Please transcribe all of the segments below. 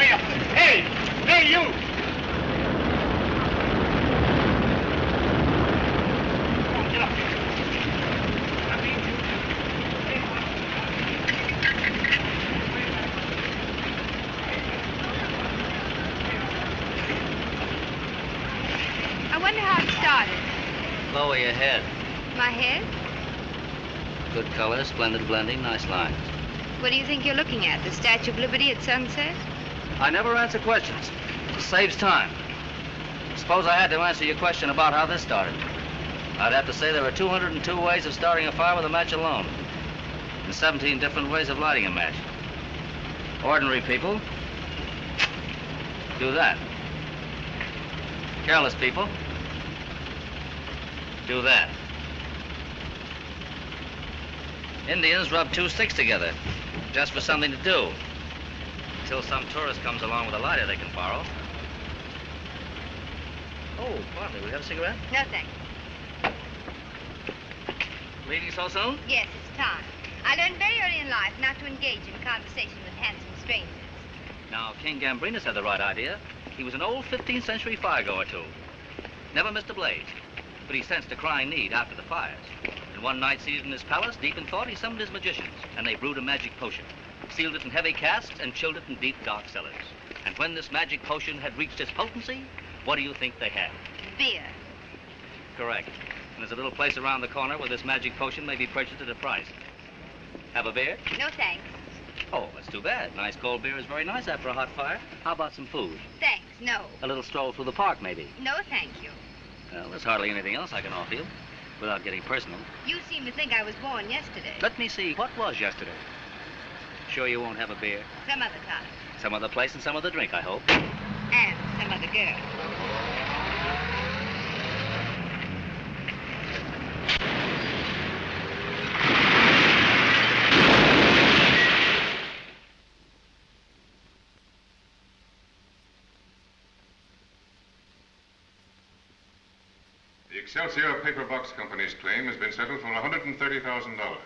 way up there. Hey! Hey, you! Come on, get up here. I wonder how it started. Lower your head. My head? Good color, splendid blending, nice lines. What do you think you're looking at? The Statue of Liberty at sunset? I never answer questions. It saves time. Suppose I had to answer your question about how this started. I'd have to say there are 202 ways of starting a fire with a match alone, and 17 different ways of lighting a match. Ordinary people do that. Careless people do that. Indians rub two sticks together just for something to do, until some tourist comes along with a lighter they can borrow. Oh, pardon me, we have a cigarette? No, thank you. Leaving so soon? Yes, it's time. I learned very early in life not to engage in conversation with handsome strangers. Now, King Gambrinus had the right idea. He was an old 15th century firegoer, too. Never missed a blaze, but he sensed a crying need after the fires. And one night, seated in his palace, deep in thought, he summoned his magicians, and they brewed a magic potion, sealed it in heavy casks, and chilled it in deep, dark cellars. And when this magic potion had reached its potency, what do you think they had? Beer. Correct. And there's a little place around the corner where this magic potion may be purchased at a price. Have a beer? No, thanks. Oh, that's too bad. Nice cold beer is very nice after a hot fire. How about some food? Thanks, no. A little stroll through the park, maybe? No, thank you. Well, there's hardly anything else I can offer you, without getting personal. You seem to think I was born yesterday. Let me see, what was yesterday? Sure you won't have a beer? Some other time. Some other place and some other drink, I hope. And some other girl. The Excelsior Paper Box Company's claim has been settled for $130,000.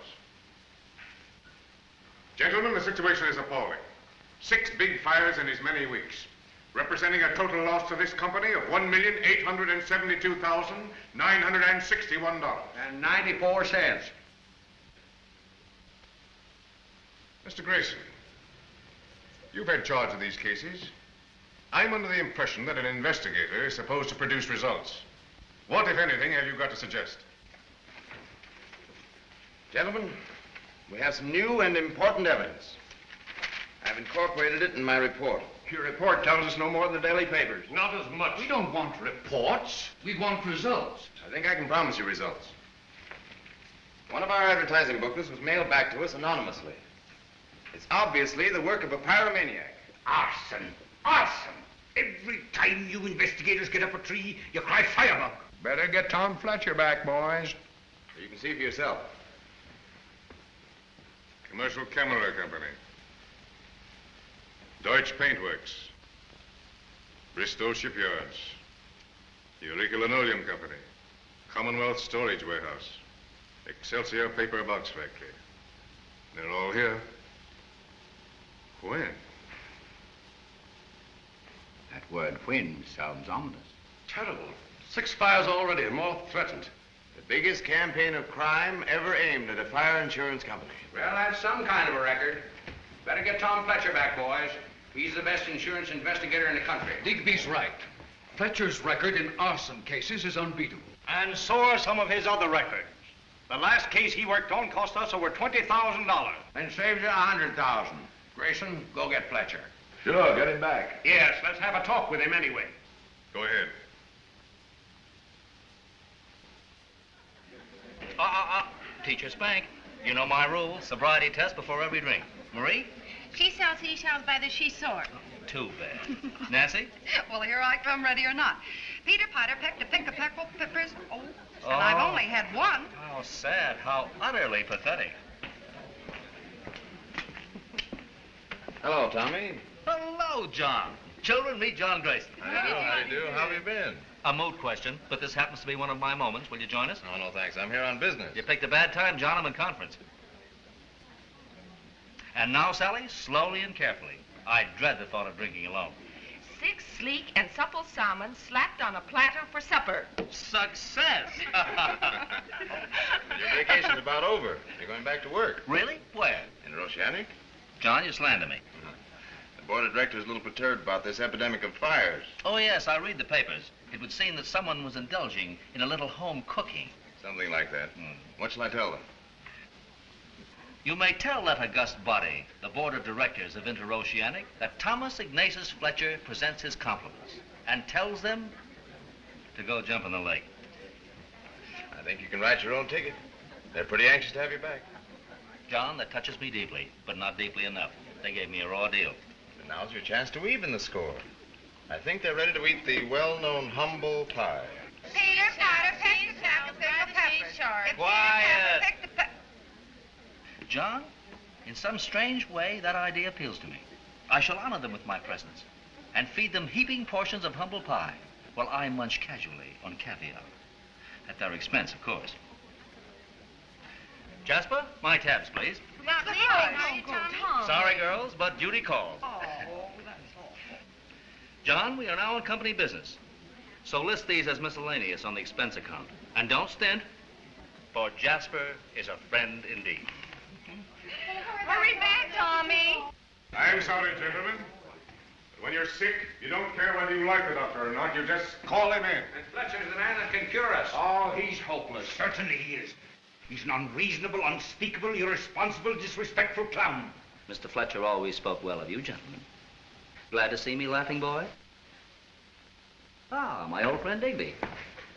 Gentlemen, the situation is appalling. 6 big fires in as many weeks, representing a total loss to this company of $1,872,961. And 94 cents. Mr. Grayson, you've had charge of these cases. I'm under the impression that an investigator is supposed to produce results. What, if anything, have you got to suggest? Gentlemen, we have some new and important evidence. I've incorporated it in my report. Your report tells us no more than the daily papers. Not as much. We don't want reports. We want results. I think I can promise you results. One of our advertising booklets was mailed back to us anonymously. It's obviously the work of a pyromaniac. Arson! Arson! Every time you investigators get up a tree, you cry firebug. Better get Tom Fletcher back, boys. You can see for yourself. Commercial Chemical Company. Deutsche Paintworks. Bristol Shipyards. Eureka Linoleum Company. Commonwealth Storage Warehouse. Excelsior Paper Box Factory. They're all here. When? That word when sounds ominous. Terrible. 6 fires already and more threatened. The biggest campaign of crime ever aimed at a fire insurance company. Well, that's some kind of a record. Better get Tom Fletcher back, boys. He's the best insurance investigator in the country. Digby's right. Fletcher's record in arson cases is unbeatable. And so are some of his other records. The last case he worked on cost us over $20,000. And saved you $100,000. Grayson, go get Fletcher. Sure, get him back. Yes, let's have a talk with him anyway. Go ahead. Teacher Spank. You know my rule. Sobriety test before every drink. Marie? She sells seashells by the she sort. Too bad. Nancy? Well, here I come, ready or not. Peter Potter pecked a peck of peppers. Oh, and I've only had one. How sad. How utterly pathetic. Hello, Tommy. Hello, John. Children, meet John Grayson. How do you do? How have you been? A moot question, but this happens to be one of my moments. Will you join us? Oh, no, thanks. I'm here on business. You picked a bad time, John. I'm in conference. And now, Sally, slowly and carefully. I dread the thought of drinking alone. 6 sleek and supple salmon slapped on a platter for supper. Success! Your vacation's about over. You're going back to work. Really? Where? In Oceanic? John, you slander me. The board of directors is a little perturbed about this epidemic of fires. Oh, yes, I read the papers. It would seem that someone was indulging in a little home cooking. Something like that. What shall I tell them? You may tell that august body, the board of directors of Interoceanic, that Thomas Ignatius Fletcher presents his compliments and tells them to go jump in the lake. I think you can write your own ticket. They're pretty anxious to have you back. John, that touches me deeply, but not deeply enough. They gave me a raw deal. And now's your chance to even the score. I think they're ready to eat the well-known humble pie. Peter Potter, pick the sack of pickled peppers. Quiet. John, in some strange way, that idea appeals to me. I shall honor them with my presence and feed them heaping portions of humble pie while I munch casually on caviar. At their expense, of course. Jasper, my tabs, please. Not leaving, Tom. Sorry, girls, but duty calls. Oh, that's awful. John, we are now in company business. So list these as miscellaneous on the expense account. And don't stint, for Jasper is a friend indeed. Hurry back, Tommy. I'm sorry, gentlemen. But when you're sick, you don't care whether you like the doctor or not. You just call him in. And Fletcher's the man that can cure us. Oh, he's hopeless. Certainly he is. He's an unreasonable, unspeakable, irresponsible, disrespectful clown. Mr. Fletcher always spoke well of you, gentlemen. Glad to see me, laughing boy? Ah, my old friend Digby.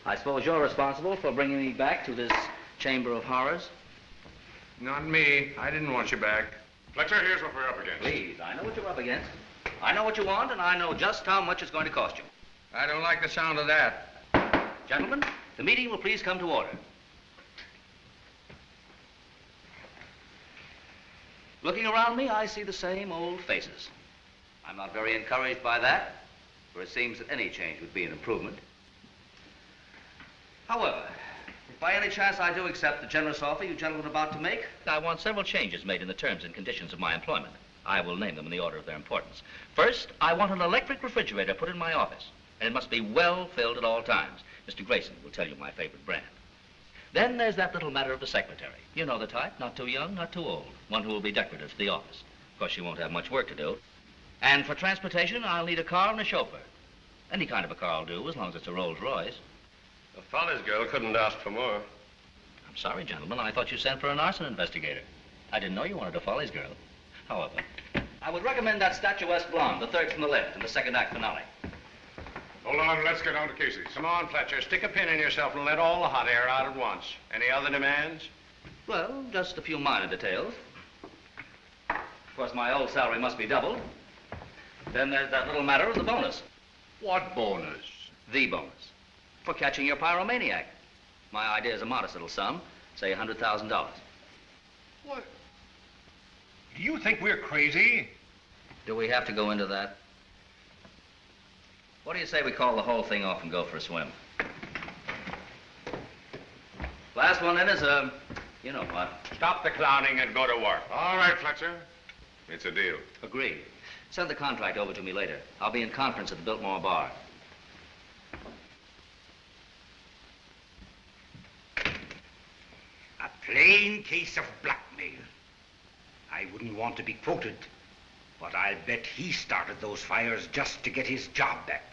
I suppose you're responsible for bringing me back to this chamber of horrors? Not me. I didn't want you back. Fletcher, here's what we're up against. Please, I know what you're up against. I know what you want, and I know just how much it's going to cost you. I don't like the sound of that. Gentlemen, the meeting will please come to order. Looking around me, I see the same old faces. I'm not very encouraged by that, for it seems that any change would be an improvement. However, if by any chance I do accept the generous offer you gentlemen are about to make, I want several changes made in the terms and conditions of my employment. I will name them in the order of their importance. First, I want an electric refrigerator put in my office, and it must be well filled at all times. Mr. Grayson will tell you my favorite brand. Then there's that little matter of the secretary. You know the type, not too young, not too old. One who will be decorative to the office. Of course, she won't have much work to do. And for transportation, I'll need a car and a chauffeur. Any kind of a car will do, as long as it's a Rolls Royce. The Follies girl couldn't ask for more. I'm sorry, gentlemen. I thought you sent for an arson investigator. I didn't know you wanted a Follies girl. However, I would recommend that statuesque blonde, the third from the left, in the second act finale. Hold on, let's get down to cases. Come on, Fletcher. Stick a pin in yourself and let all the hot air out at once. Any other demands? Well, just a few minor details. Of course, my old salary must be doubled. Then there's that little matter of the bonus. What bonus? The bonus. For catching your pyromaniac. My idea is a modest little sum, say $100,000. What? Do you think we're crazy? Do we have to go into that? What do you say we call the whole thing off and go for a swim? Last one in is you know what. Stop the clowning and go to work. All right, Fletcher. It's a deal. Agreed. Send the contract over to me later. I'll be in conference at the Biltmore Bar. A plain case of blackmail. I wouldn't want to be quoted, but I'll bet he started those fires just to get his job back.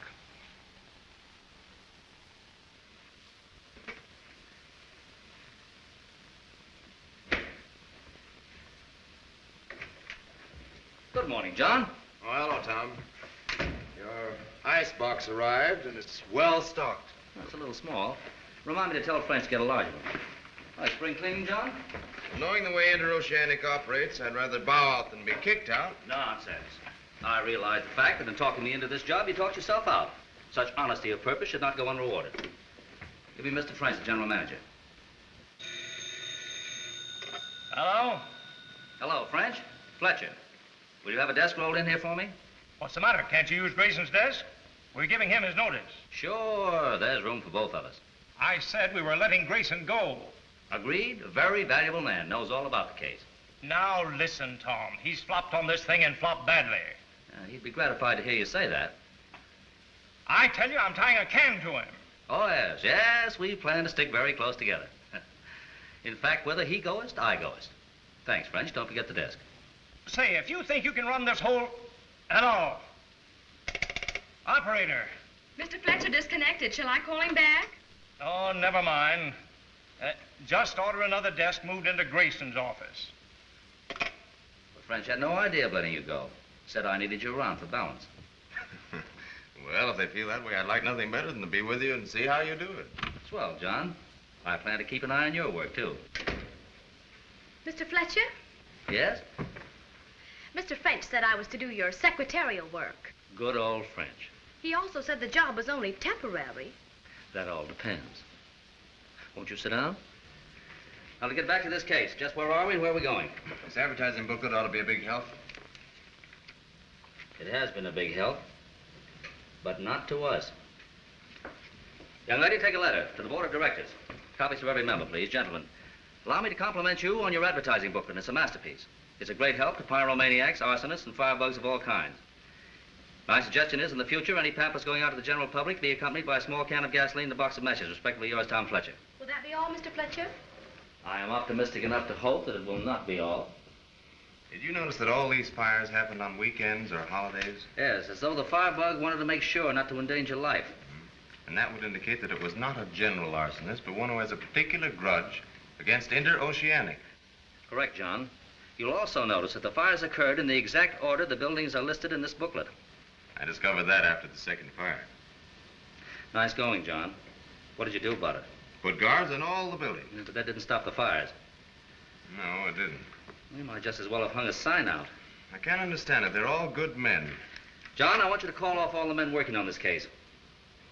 Good morning, John. Oh, hello, Tom. Your ice box arrived, and it's well stocked. That's a little small. Remind me to tell French to get a large one. Right, spring cleaning, John? Knowing the way Interoceanic operates, I'd rather bow out than be kicked out. Nonsense. I realize the fact that in talking me into this job, you talked yourself out. Such honesty of purpose should not go unrewarded. Give me Mr. French, the general manager. Hello? Hello, French. Fletcher. Will you have a desk rolled in here for me? What's the matter? Can't you use Grayson's desk? We're giving him his notice. Sure. There's room for both of us. I said we were letting Grayson go. Agreed. A very valuable man. Knows all about the case. Now listen, Tom. He's flopped on this thing and flopped badly. Be gratified to hear you say that. I tell you, I'm tying a can to him. Oh, yes. Yes, we plan to stick very close together. In fact, whether he goest, I goest. Thanks, French. Don't forget the desk. Say, if you think you can run this whole... Hello. Operator. Mr. Fletcher disconnected. Shall I call him back? Oh, never mind. Just order another desk moved into Grayson's office. But French had no idea of letting you go. Said I needed you around for balance. Well, if they feel that way, I'd like nothing better than to be with you and see how you do it. Swell, John. I plan to keep an eye on your work, too. Mr. Fletcher? Yes? Mr. French said I was to do your secretarial work. Good old French. He also said the job was only temporary. That all depends. Won't you sit down? Now, to get back to this case, just where are we and where are we going? This advertising booklet ought to be a big help. It has been a big help, but not to us. Young lady, take a letter to the board of directors. Copies to every member, please. Gentlemen, allow me to compliment you on your advertising booklet. It's a masterpiece. It's a great help to pyromaniacs, arsonists, and firebugs of all kinds. My suggestion is, in the future, any pamphlets going out to the general public be accompanied by a small can of gasoline and a box of matches. Respectfully yours, Tom Fletcher. Will that be all, Mr. Fletcher? I am optimistic enough to hope that it will not be all. Did you notice that all these fires happened on weekends or holidays? Yes, as though the firebug wanted to make sure not to endanger life. And that would indicate that it was not a general arsonist, but one who has a particular grudge against interoceanic. Correct, John. You'll also notice that the fires occurred in the exact order the buildings are listed in this booklet. I discovered that after the second fire. Nice going, John. What did you do about it? Put guards in all the buildings. But that didn't stop the fires. No, it didn't. We might just as well have hung a sign out. I can't understand it. They're all good men. John, I want you to call off all the men working on this case.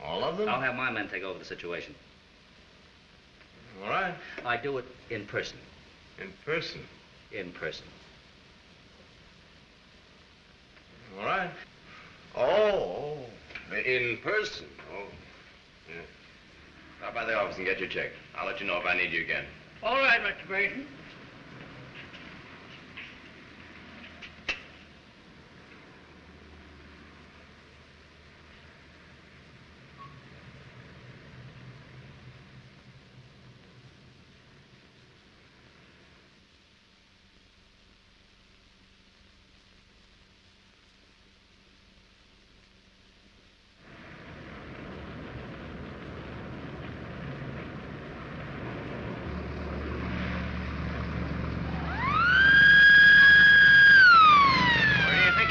All of them? I'll have my men take over the situation. All right. I do it in person. In person? In person. All right. Oh, in person. Oh, yeah. Stop by the office and get your check. I'll let you know if I need you again. All right, Mr. Grayson.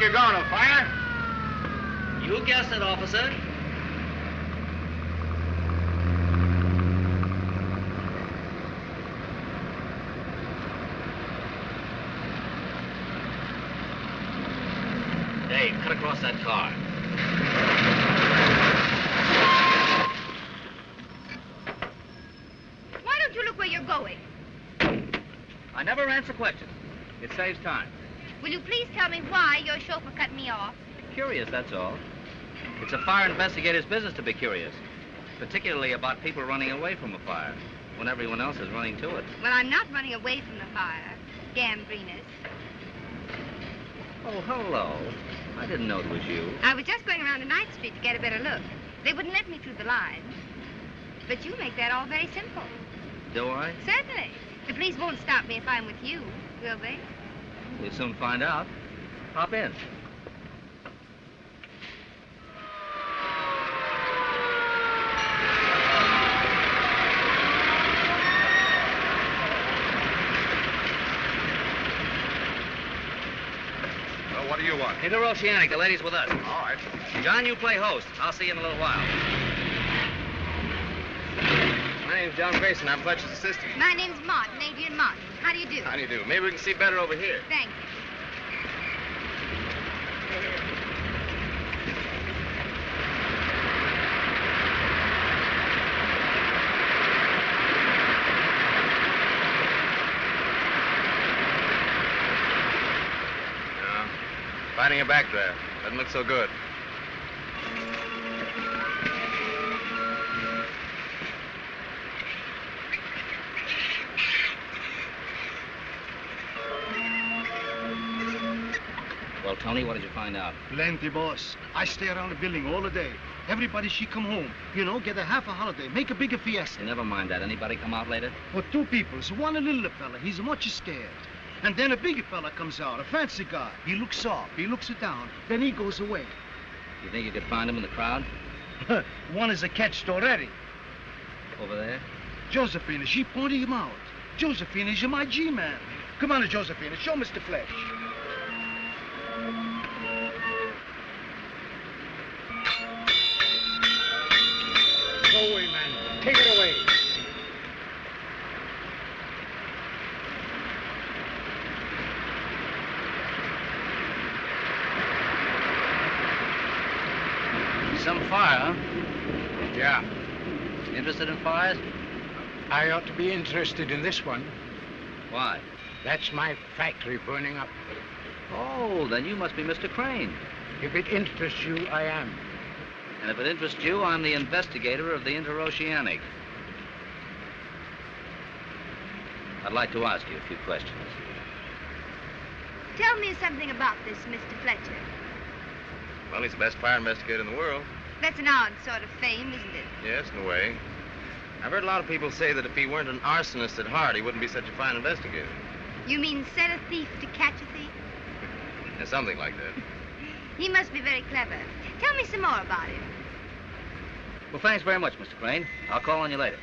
You're going to fire? You guessed it, officer. Dave, cut across that car. Why don't you look where you're going? I never answer questions. It saves time. Will you please tell me why your chauffeur cut me off? Curious, that's all. It's a fire investigator's business to be curious, particularly about people running away from a fire when everyone else is running to it. Well, I'm not running away from the fire, Gambrinus. Oh, hello. I didn't know it was you. I was just going around to Ninth Street to get a better look. They wouldn't let me through the lines. But you make that all very simple. Do I? Certainly. The police won't stop me if I'm with you, will they? We'll soon find out. Hop in. Well, what do you want? Interoceanic, the lady's with us. All right. John, you play host. I'll see you in a little while. My name's John Grayson. I'm Fletcher's assistant. My name's Martin, Adrienne Martin. How do you do? How do you do? Maybe we can see better over here. Thank you. Finding a backdraft. Doesn't look so good. Well, Tony, what did you find out? Plenty, boss. I stay around the building all the day. Everybody, she come home. You know, get a half a holiday. Make a bigger fiesta. Hey, never mind that. Anybody come out later? Well, two people. So one a little fella. He's much scared. And then a bigger fella comes out, a fancy guy. He looks soft. He looks it down. Then he goes away. You think you could find him in the crowd? One is a catched already. Over there? Josephina, she pointed him out. Josephina, you're my G-man. Come on, Josephina. Show Mr. Fletch. Go away, man. Take it away. Some fire, huh? Yeah. Interested in fires? I ought to be interested in this one. Why? That's my factory burning up. Oh, then you must be Mr. Crane. If it interests you, I am. And if it interests you, I'm the investigator of the Interoceanic. I'd like to ask you a few questions. Tell me something about this Mr. Fletcher. Well, he's the best fire investigator in the world. That's an odd sort of fame, isn't it? Yes, in a way. I've heard a lot of people say that if he weren't an arsonist at heart, he wouldn't be such a fine investigator. You mean set a thief to catch a thief? Yeah, something like that. He must be very clever. Tell me some more about him. Well, thanks very much, Mr. Crane. I'll call on you later.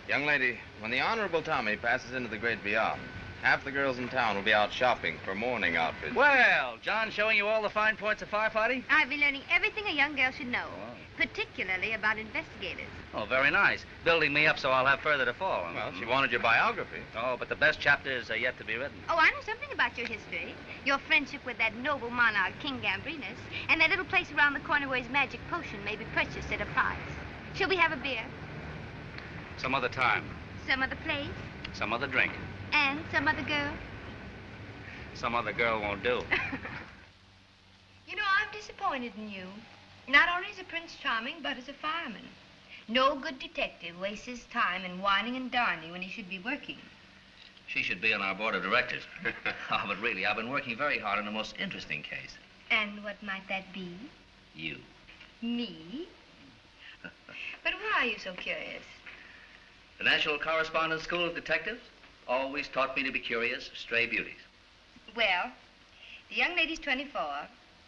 Young lady, when the Honorable Tommy passes into the great beyond, half the girls in town will be out shopping for morning outfits. Well, John showing you all the fine points of firefighting? I've been learning everything a young girl should know, particularly about investigators. Oh, very nice. Building me up so I'll have further to fall. Well, she wanted your biography. Oh, but the best chapters are yet to be written. Oh, I know something about your history. Your friendship with that noble monarch, King Gambrinus, and that little place around the corner where his magic potion may be purchased at a price. Shall we have a beer? Some other time. Some other place? Some other drink. And some other girl? Some other girl won't do. You know, I'm disappointed in you. Not only as a Prince Charming, but as a fireman. No good detective wastes his time in whining and darning when he should be working. She should be on our board of directors. Oh, but really, I've been working very hard on the most interesting case. And what might that be? You. Me? But why are you so curious? The National Correspondence School of Detectives always taught me to be curious of stray beauties. Well, the young lady's 24.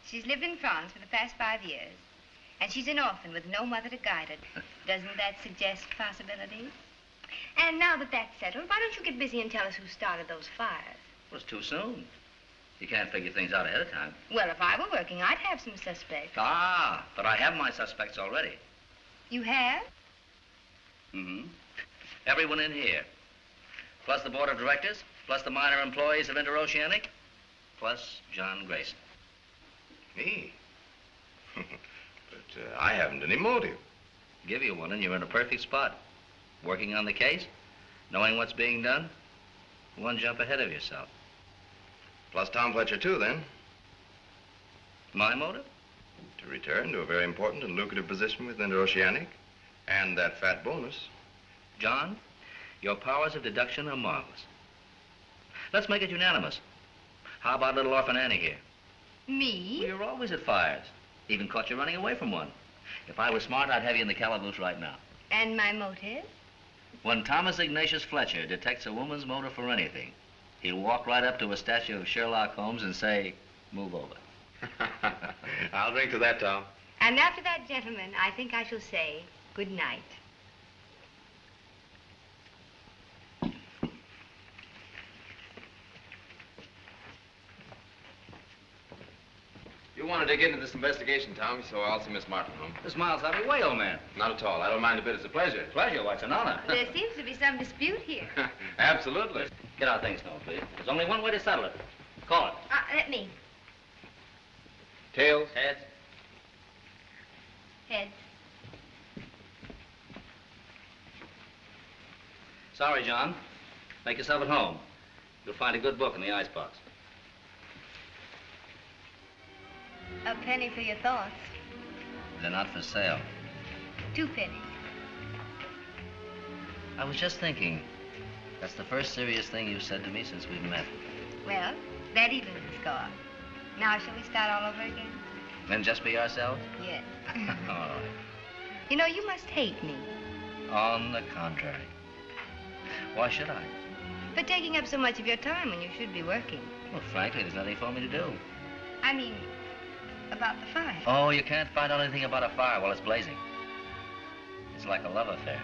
She's lived in France for the past 5 years. And she's an orphan with no mother to guide her. Doesn't that suggest possibilities? And now that that's settled, why don't you get busy and tell us who started those fires? Well, it's too soon. You can't figure things out ahead of time. Well, if I were working, I'd have some suspects. Ah, but I have my suspects already. You have? Mm-hmm. Everyone in here. Plus the board of directors, plus the minor employees of Interoceanic, plus John Grayson. Me? But I haven't any motive. Give you one and you're in a perfect spot. Working on the case, knowing what's being done, one jump ahead of yourself. Plus Tom Fletcher, too, then. My motive? To return to a very important and lucrative position with Interoceanic, and that fat bonus. John, your powers of deduction are marvelous. Let's make it unanimous. How about little orphan Annie here? Me? Well, you're always at fires. Even caught you running away from one. If I was smart, I'd have you in the calaboose right now. And my motive? When Thomas Ignatius Fletcher detects a woman's motive for anything, he'll walk right up to a statue of Sherlock Holmes and say, move over. I'll drink to that, Tom. And after that, gentlemen, I think I shall say good night. You wanted to get into this investigation, Tommy, so I'll see Miss Martin home. This miles out of your way, old man. Not at all. I don't mind a bit. It's a pleasure. Pleasure? Why, it's an honor. There seems to be some dispute here. Absolutely. Get our things known, please. There's only one way to settle it. Call it. Let me. Tails? Heads. Heads. Sorry, John. Make yourself at home. You'll find a good book in the icebox. A penny for your thoughts. They're not for sale. 2 pennies. I was just thinking, that's the first serious thing you've said to me since we've met. Well, that evens. score. Now, shall we start all over again? Then just be ourselves? Yes. All right. You know, you must hate me. On the contrary. Why should I? For taking up so much of your time when you should be working. Well, frankly, there's nothing for me to do. I mean, about the fire. Oh, you can't find out anything about a fire while it's blazing. It's like a love affair.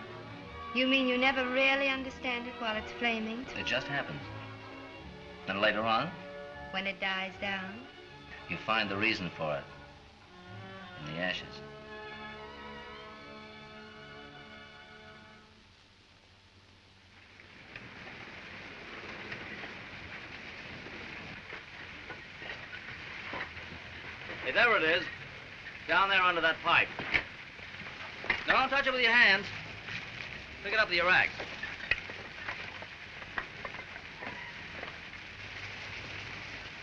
You mean you never really understand it while it's flaming? It just happens. Then later on, When it dies down? you find the reason for it in the ashes. Hey, there it is. Down there under that pipe. Now, don't touch it with your hands. Pick it up with your axe.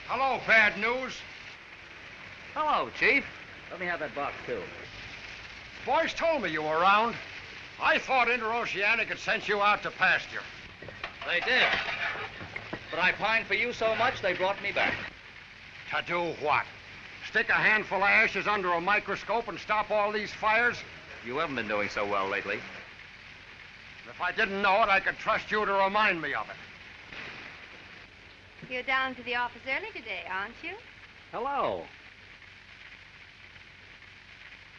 Hello, bad news. Hello, Chief. Let me have that box, too. Boys told me you were around. I thought Interoceanic had sent you out to pasture. They did. But I pined for you so much, they brought me back. To do what? Stick a handful of ashes under a microscope and stop all these fires? You haven't been doing so well lately. If I didn't know it, I could trust you to remind me of it. You're down to the office early today, aren't you? Hello.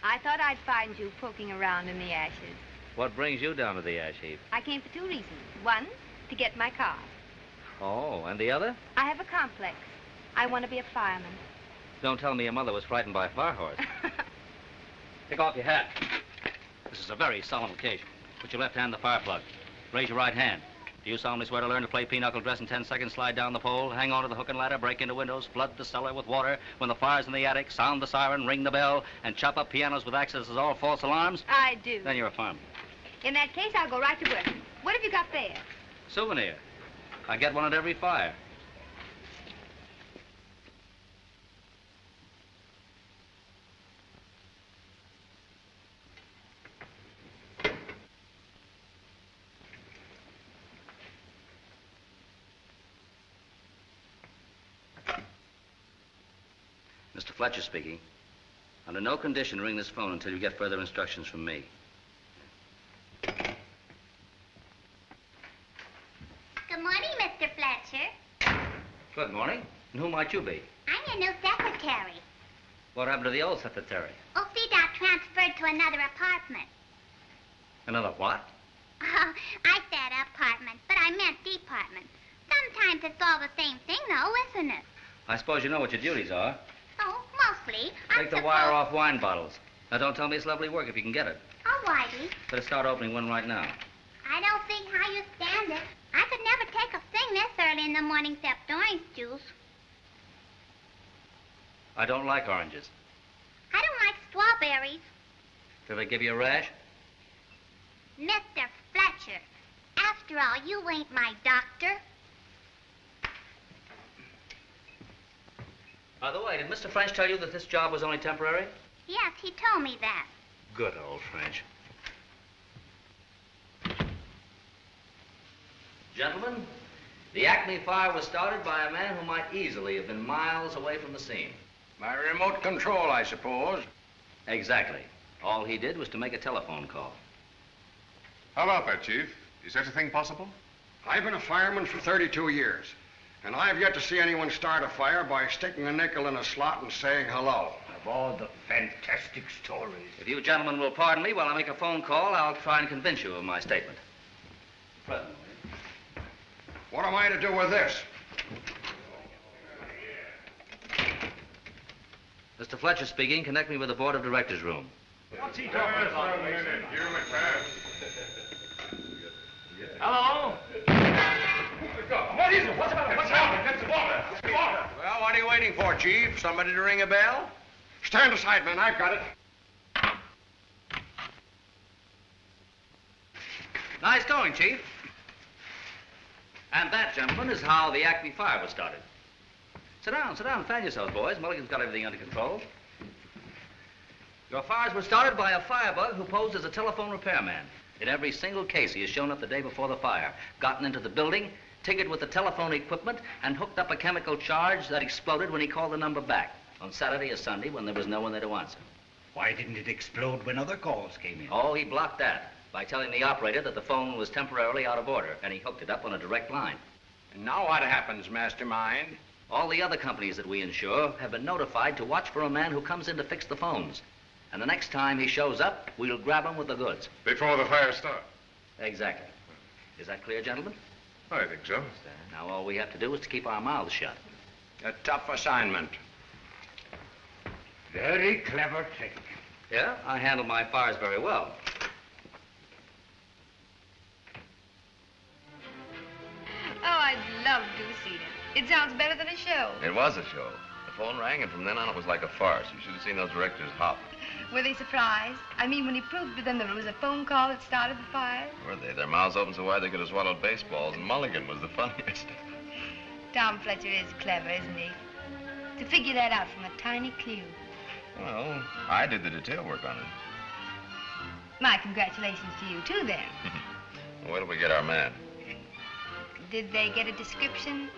I thought I'd find you poking around in the ashes. What brings you down to the ash heap? I came for two reasons. One, to get my car. Oh, and the other? I have a complex. I want to be a fireman. Don't tell me your mother was frightened by a fire horse. Take off your hat. This is a very solemn occasion. Put your left hand in the fire plug. Raise your right hand. Do you solemnly swear to learn to play pinochle dress in 10 seconds, slide down the pole, hang on to the hook and ladder, break into windows, flood the cellar with water, when the fire's in the attic, sound the siren, ring the bell, and chop up pianos with axes as all false alarms? I do. Then you're a fireman. In that case, I'll go right to work. What have you got there? Souvenir. I get one at every fire. Mr. Fletcher speaking. Under no condition ring this phone until you get further instructions from me. Good morning, Mr. Fletcher. Good morning. And who might you be? I'm your new secretary. What happened to the old secretary? Oh, see, got transferred to another apartment. Another what? Oh, I said apartment, but I meant department. Sometimes it's all the same thing, though, isn't it? I suppose you know what your duties are. Oh, mostly. Take the wire off wine bottles. Now, don't tell me it's lovely work if you can get it. Oh, Whitey. Better start opening one right now. I don't see how you stand it. I could never take a thing this early in the morning except orange juice. I don't like oranges. I don't like strawberries. Do they give you a rash? Mr. Fletcher, after all, you ain't my doctor. By the way, did Mr. French tell you that this job was only temporary? Yes, he told me that. Good old French. Gentlemen, the Acme fire was started by a man who might easily have been miles away from the scene. By remote control, I suppose. Exactly. All he did was to make a telephone call. How about that, Chief? Is such a thing possible? I've been a fireman for 32 years, and I've yet to see anyone start a fire by sticking a nickel in a slot and saying hello. Of all the fantastic stories. If you gentlemen will pardon me while I make a phone call, I'll try and convince you of my statement. Presently. What am I to do with this? Mr. Fletcher speaking. Connect me with the board of directors room. What's he talking about? Hello? What is it? What's happened? Get the water. Well, what are you waiting for, Chief? Somebody to ring a bell? Stand aside, man. I've got it. Nice going, Chief. And that, gentlemen, is how the Acme fire was started. Sit down, fan yourselves, boys. Mulligan's got everything under control. Your fires were started by a firebug who posed as a telephone repairman. In every single case, he has shown up the day before the fire, gotten into the building, tinkered with the telephone equipment, and hooked up a chemical charge that exploded when he called the number back on Saturday or Sunday when there was no one there to answer. Why didn't it explode when other calls came in? Oh, he blocked that by telling the operator that the phone was temporarily out of order, and he hooked it up on a direct line. And now what happens, Mastermind? All the other companies that we insure have been notified to watch for a man who comes in to fix the phones. And the next time he shows up, we'll grab him with the goods. Before the fire starts? Exactly. Is that clear, gentlemen? I think so. Now all we have to do is to keep our mouths shut. A tough assignment. Very clever trick. Yeah, I handle my fires very well. Oh, I'd love to have seen it. It sounds better than a show. It was a show. The phone rang, and from then on it was like a farce. You should have seen those directors hop. Were they surprised? I mean, when he proved to them that it was a phone call that started the fire? Were they? Their mouths open so wide they could have swallowed baseballs, and Mulligan was the funniest. Tom Fletcher is clever, isn't he? To figure that out from a tiny clue. Well, I did the detail work on it. My congratulations to you, too, then. Where do we get our man? Did they get a description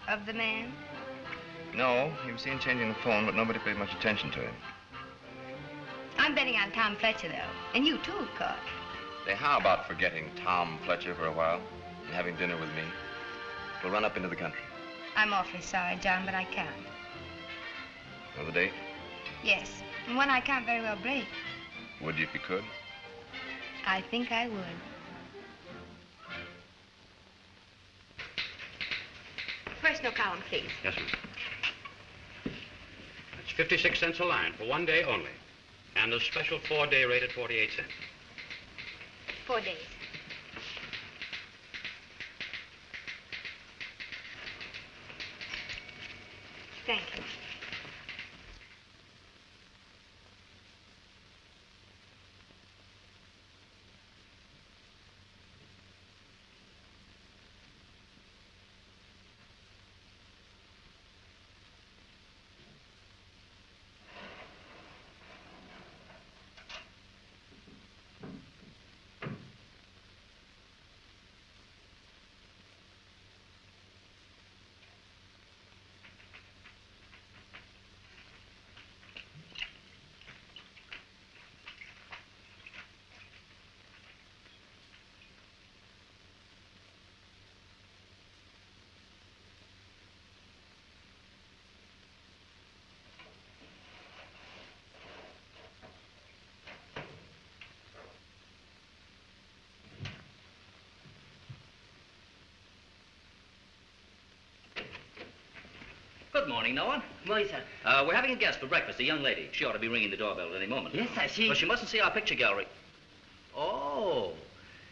of the man? No, he was seen changing the phone, but nobody paid much attention to him. I'm betting on Tom Fletcher, though. And you, too, of course. Say, how about forgetting Tom Fletcher for a while and having dinner with me? We'll run up into the country. I'm awfully sorry, John, but I can't. Know the date? Yes, and one I can't very well break. Would you if you could? I think I would. Personal column, please. Yes, ma'am. That's 56 cents a line for 1 day only. And a special 4-day rate at 48 cents. 4 days. Thank you. Good morning, Noah. Good morning, sir. We're having a guest for breakfast, a young lady. She ought to be ringing the doorbell at any moment. Yes, I see. But she mustn't see our picture gallery. Oh,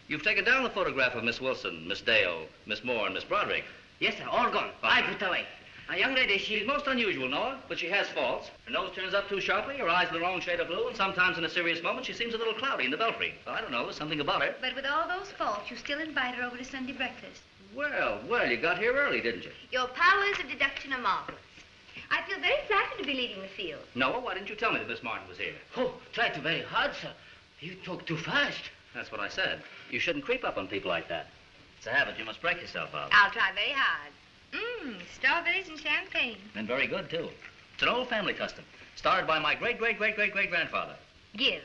you've taken down the photograph of Miss Wilson, Miss Dale, Miss Moore, and Miss Broderick. Yes, sir, all gone. I put away. A young lady, She's most unusual, Noah, but she has faults. Her nose turns up too sharply, her eyes are the wrong shade of blue, and sometimes in a serious moment she seems a little cloudy in the belfry. Well, I don't know, there's something about her. But with all those faults, you still invite her over to Sunday breakfast. Well, you got here early, didn't you? Your powers of deduction are marvelous. I feel very flattered to be leading the field. Noah, why didn't you tell me that Miss Martin was here? Oh, try to very hard, sir. You talk too fast. That's what I said. You shouldn't creep up on people like that. It's a habit you must break yourself of. I'll try very hard. Strawberries and champagne. And very good, too. It's an old family custom, started by my great-great-great-great-great-grandfather. Give.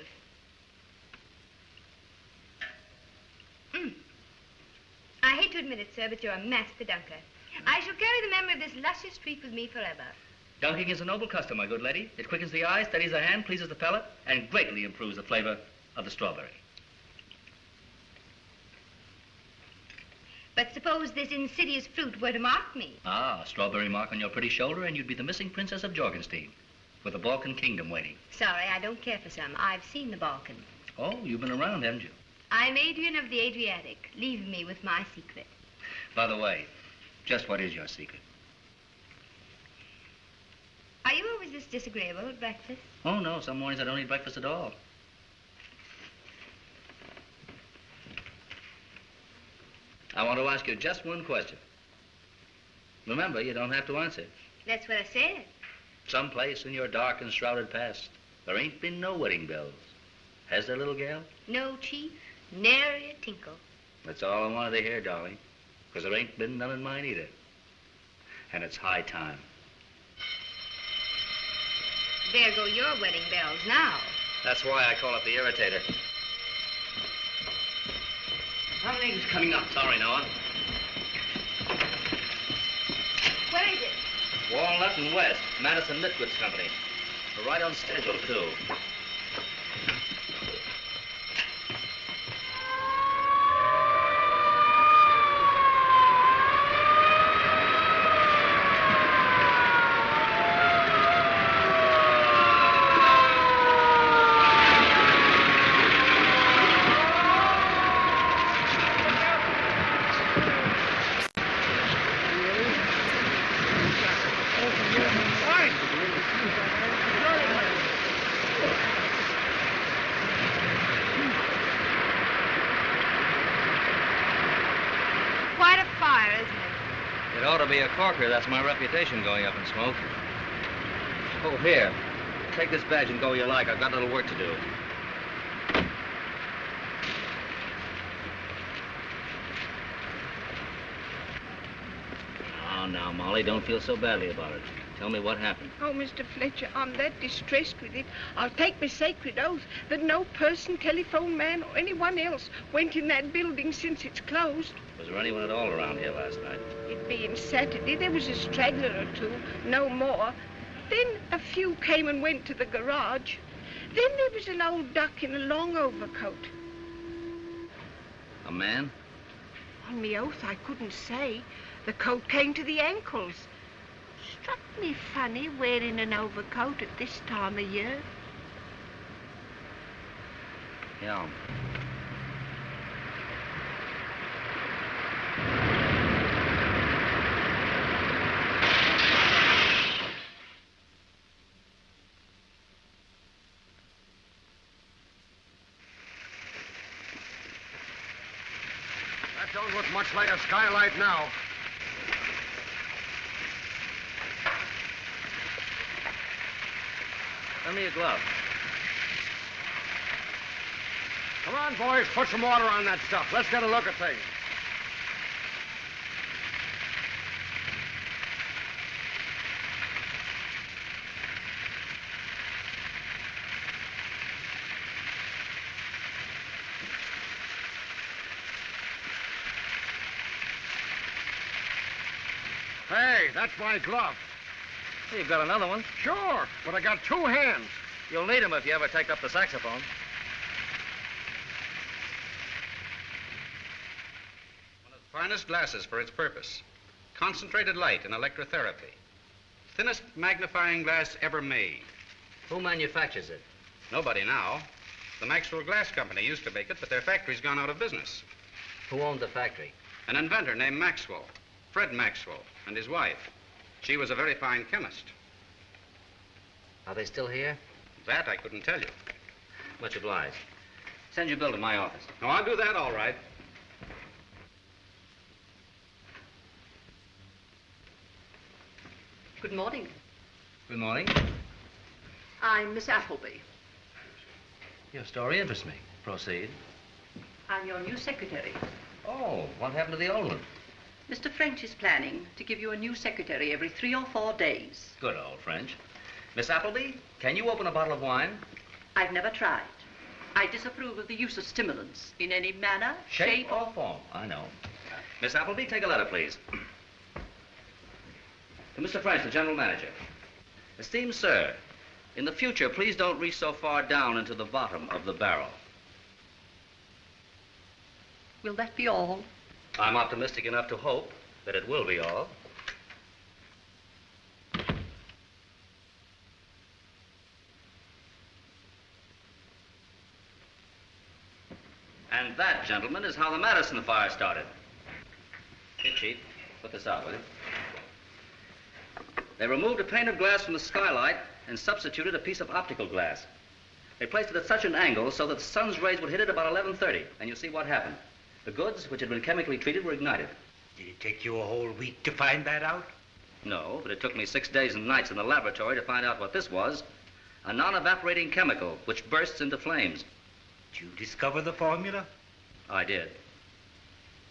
I hate to admit it, sir, but you're a master dunker. I shall carry the memory of this luscious treat with me forever. Dunking is a noble custom, my good lady. It quickens the eye, steadies the hand, pleases the palate, and greatly improves the flavor of the strawberry. But suppose this insidious fruit were to mark me. Ah, a strawberry mark on your pretty shoulder, and you'd be the missing princess of Jorgenstein, with the Balkan kingdom waiting. Sorry, I don't care for some. I've seen the Balkans. Oh, you've been around, haven't you? I'm Adrienne of the Adriatic. Leave me with my secret. By the way, just what is your secret? Are you always this disagreeable at breakfast? Oh, no, some mornings I don't eat breakfast at all. I want to ask you just one question. Remember, you don't have to answer. That's what I said. Someplace in your dark and shrouded past, there ain't been no wedding bells. Has there, little gal? No, Chief. Nary a tinkle. That's all I wanted to hear, darling. Because there ain't been none in mine either. And it's high time. There go your wedding bells now. That's why I call it the irritator. Something's coming up. Sorry, Noah. Where is it? Walnut and West, Madison Knit Goods Company. We're right on schedule, too. Be a corker. That's my reputation going up in smoke. Oh, here. Take this badge and go where you like. I've got a little work to do. Oh, now, Molly, don't feel so badly about it. Tell me what happened. Oh, Mr. Fletcher, I'm that distressed with it. I'll take my sacred oath that no person, telephone man, or anyone else went in that building since it's closed. Was there anyone at all around here last night? It being Saturday, there was a straggler or two, no more. Then a few came and went to the garage. Then there was an old duck in a long overcoat. A man? On me oath, I couldn't say. The coat came to the ankles. Struck me funny wearing an overcoat at this time of year. Yeah. That don't look much like a skylight now. Lend me a glove. Come on, boys, put some water on that stuff. Let's get a look at things. Hey, that's my glove. Hey, you've got another one? Sure, but I got two hands. You'll need them if you ever take up the saxophone. One of the finest glasses for its purpose. Concentrated light and electrotherapy. Thinnest magnifying glass ever made. Who manufactures it? Nobody now. The Maxwell Glass Company used to make it, but their factory's gone out of business. Who owned the factory? An inventor named Maxwell. Fred Maxwell, and his wife. She was a very fine chemist. Are they still here? That I couldn't tell you. Much obliged. Send your bill to my office. No, I'll do that all right. Good morning. Good morning. I'm Miss Appleby. Your story interests me. Proceed. I'm your new secretary. Oh, what happened to the old one? Mr. French is planning to give you a new secretary every 3 or 4 days. Good old French. Miss Appleby, can you open a bottle of wine? I've never tried. I disapprove of the use of stimulants in any manner, shape, or form. I know. Miss Appleby, take a letter, please. To Mr. French, the general manager. Esteemed sir, in the future, please don't reach so far down into the bottom of the barrel. Will that be all? I'm optimistic enough to hope that it will be all. And that, gentlemen, is how the Madison fire started. Here, Chief, put this out, will you? They removed a pane of glass from the skylight and substituted a piece of optical glass. They placed it at such an angle so that the sun's rays would hit it about 11:30, and you see what happened. The goods, which had been chemically treated, were ignited. Did it take you a whole week to find that out? No, but it took me 6 days and nights in the laboratory to find out what this was. A non-evaporating chemical which bursts into flames. Did you discover the formula? I did.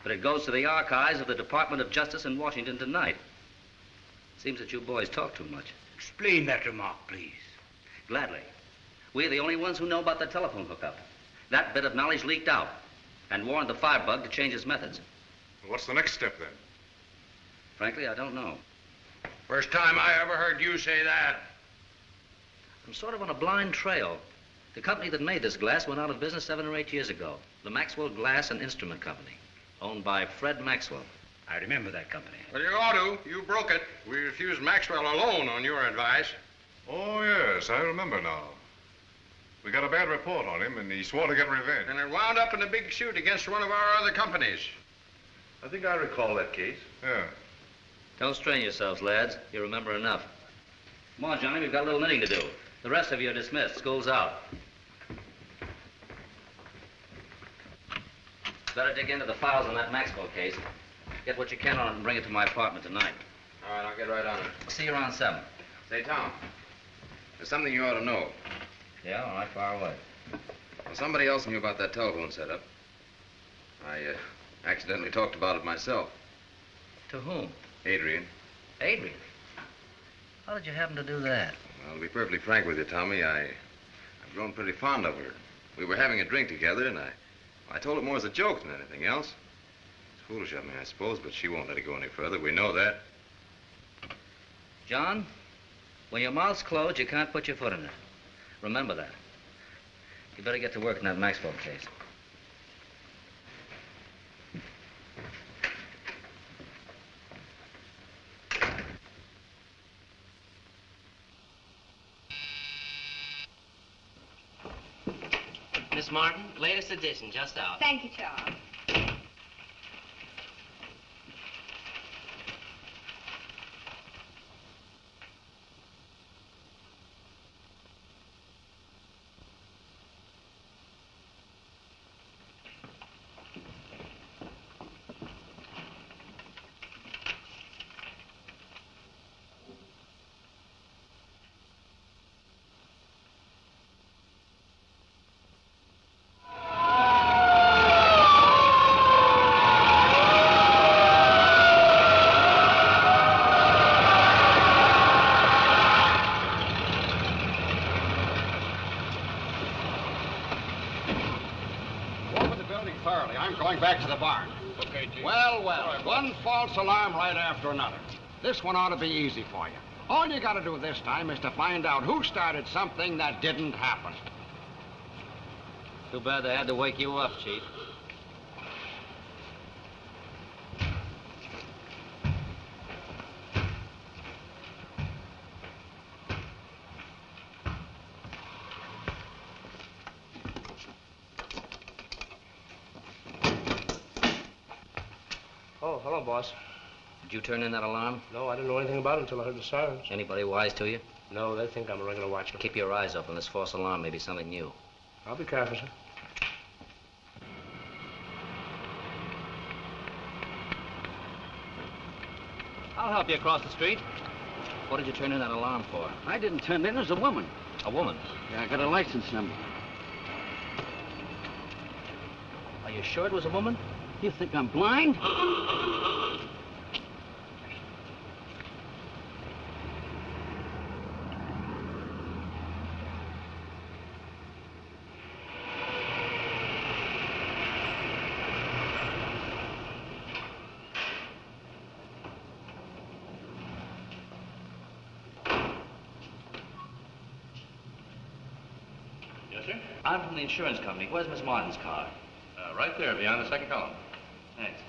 But it goes to the archives of the Department of Justice in Washington tonight. Seems that you boys talk too much. Explain that remark, please. Gladly. We're the only ones who know about the telephone hookup. That bit of knowledge leaked out and warned the firebug to change his methods. What's the next step, then? Frankly, I don't know. First time I ever heard you say that. I'm sort of on a blind trail. The company that made this glass went out of business 7 or 8 years ago. The Maxwell Glass and Instrument Company, owned by Fred Maxwell. I remember that company. Well, you ought to. You broke it. We refused Maxwell a loan on your advice. Oh, yes, I remember now. We got a bad report on him, and he swore to get revenge. And it wound up in a big suit against one of our other companies. I think I recall that case. Yeah. Don't strain yourselves, lads. You remember enough. Come on, Johnny, we've got a little knitting to do. The rest of you are dismissed. School's out. Better dig into the files on that Maxwell case. Get what you can on it and bring it to my apartment tonight. All right, I'll get right on it. I'll see you around 7. Say, Tom, there's something you ought to know. Yeah, all right, fire away. Well, somebody else knew about that telephone setup. I accidentally talked about it myself. To whom? Adrienne. Adrienne? How did you happen to do that? Well, to be perfectly frank with you, Tommy, I've grown pretty fond of her. We were having a drink together, and I told it more as a joke than anything else. It's foolish of me, I suppose, but she won't let it go any further. We know that. John, when your mouth's closed, you can't put your foot in it. Remember that. You better get to work in that Maxwell case. Miss Martin, latest edition, just out. Thank you, Charles. Back to the barn. Okay, Chief. Well, one false alarm right after another. This one ought to be easy for you. All you got to do this time is to find out who started something that didn't happen. Too bad they had to wake you up, Chief. Oh, hello, boss. Did you turn in that alarm? No, I didn't know anything about it until I heard the sirens. Anybody wise to you? No, they think I'm a regular watchman. Keep your eyes open. This false alarm may be something new. I'll be careful, sir. I'll help you across the street. What did you turn in that alarm for? I didn't turn it in. It was a woman. A woman? Yeah, I got a license number. Are you sure it was a woman? You think I'm blind? Yes, sir? I'm from the insurance company. Where's Miss Martin's car? Right there, beyond the second column. Thanks.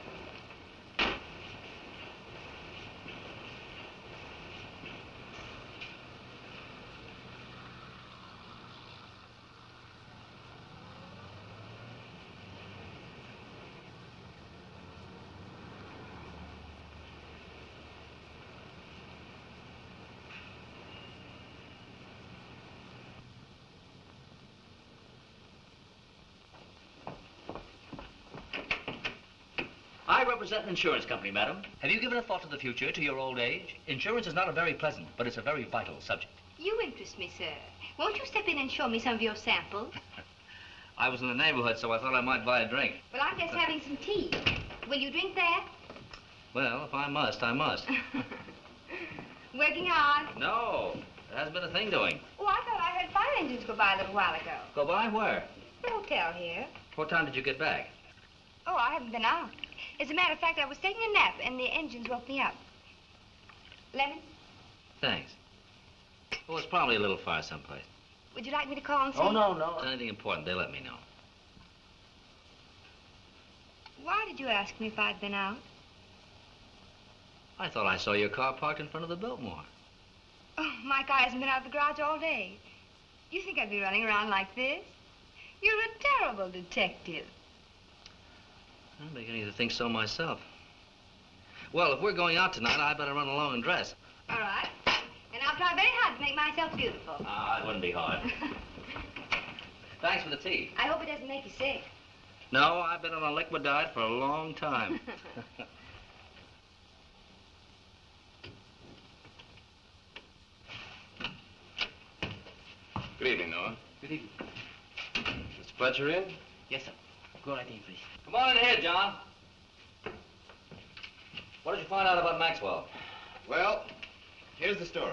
I represent an insurance company, madam. Have you given a thought to the future, to your old age? Insurance is not a very pleasant, but it's a very vital subject. You interest me, sir. Won't you step in and show me some of your samples? I was in the neighborhood, so I thought I might buy a drink. Well, I'm just having some tea. Will you drink that? Well, if I must, I must. Working hard? No, there hasn't been a thing doing. Oh, I thought I heard fire engines go by a little while ago. Go by where? The hotel here. What time did you get back? Oh, I haven't been out. As a matter of fact, I was taking a nap and the engines woke me up. Lemon? Thanks. Oh, it's probably a little far someplace. Would you like me to call and see? Oh, no, no. Anything important, they'll let me know. Why did you ask me if I'd been out? I thought I saw your car parked in front of the Biltmore. Oh, my car hasn't been out of the garage all day. You think I'd be running around like this? You're a terrible detective. I'm beginning to think so myself. Well, if we're going out tonight, I better run along and dress. All right. And I'll try very hard to make myself beautiful. Ah, it wouldn't be hard. Thanks for the tea. I hope it doesn't make you sick. No, I've been on a liquid diet for a long time. Good evening, Noah. Good evening. Mr. Fletcher in? Yes, sir. Go right in, please. Come on in here, John. What did you find out about Maxwell? Well, here's the story.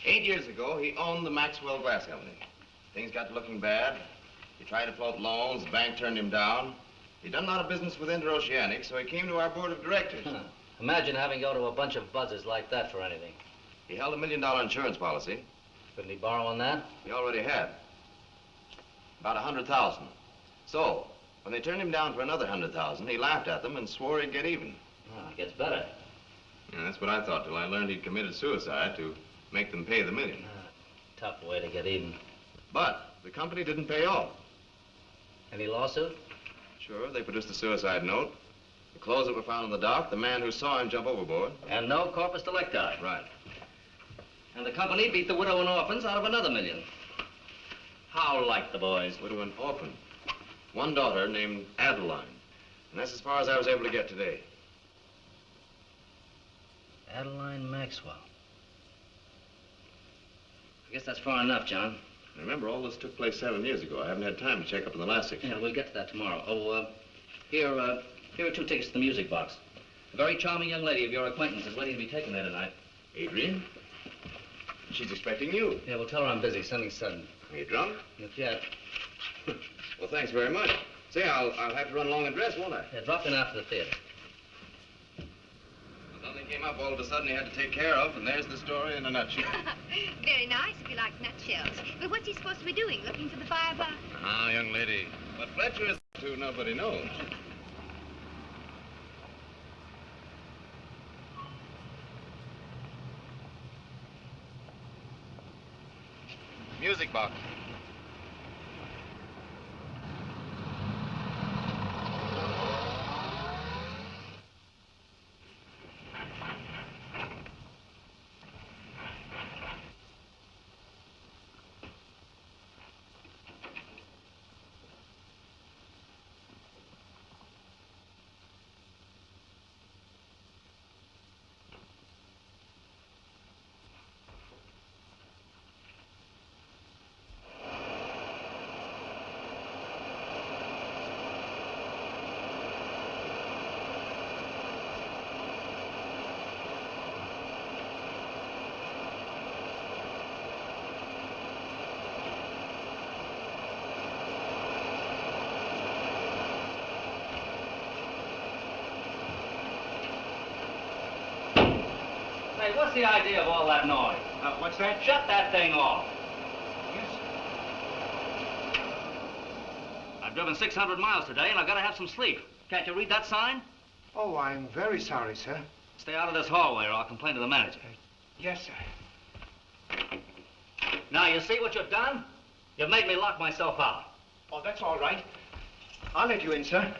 8 years ago, he owned the Maxwell Glass Company. Things got looking bad. He tried to float loans. The bank turned him down. He'd done a lot of business with Interoceanic, so he came to our board of directors. Imagine having to go to a bunch of buzzers like that for anything. He held $1 million insurance policy. Couldn't he borrow on that? He already had. About 100,000. So, when they turned him down for another 100,000, he laughed at them and swore he'd get even. Oh, it gets better. Yeah, that's what I thought till I learned he'd committed suicide to make them pay the $1 million. Tough way to get even. But the company didn't pay off. Any lawsuit? Sure, they produced a suicide note. The clothes that were found on the dock, the man who saw him jump overboard. And no corpus delicti. Right. And the company beat the widow and orphans out of another $1 million. How like the boys? Widow and orphan. One daughter named Adeline. And that's as far as I was able to get today. Adeline Maxwell. I guess that's far enough, John. Remember, all this took place 7 years ago. I haven't had time to check up on the last 6 years. Yeah, we'll get to that tomorrow. Oh, here are 2 tickets to the music box. A very charming young lady of your acquaintance is waiting to be taken there tonight. Adrienne? She's expecting you. Yeah, well, tell her I'm busy. Something sudden. Are you drunk? Not yet. Well, thanks very much. Say, I'll have to run along and dress, won't I? Yeah, drop in after the theater. Well, something came up all of a sudden he had to take care of, and there's the story in a nutshell. Very nice if you like nutshells. But what's he supposed to be doing? Looking for the firebox? Ah, young lady. What Fletcher is to, nobody knows. Music box. Hey, what's the idea of all that noise? What's that? Shut that thing off. I've driven 600 miles today, and I've got to have some sleep. Can't you read that sign? Oh, I'm very sorry, sir. Stay out of this hallway, or I'll complain to the manager. Yes, sir. Now, you see what you've done? You've made me lock myself out. Oh, that's all right. I'll let you in, sir.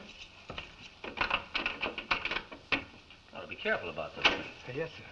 Got to be careful about this. Yes, sir.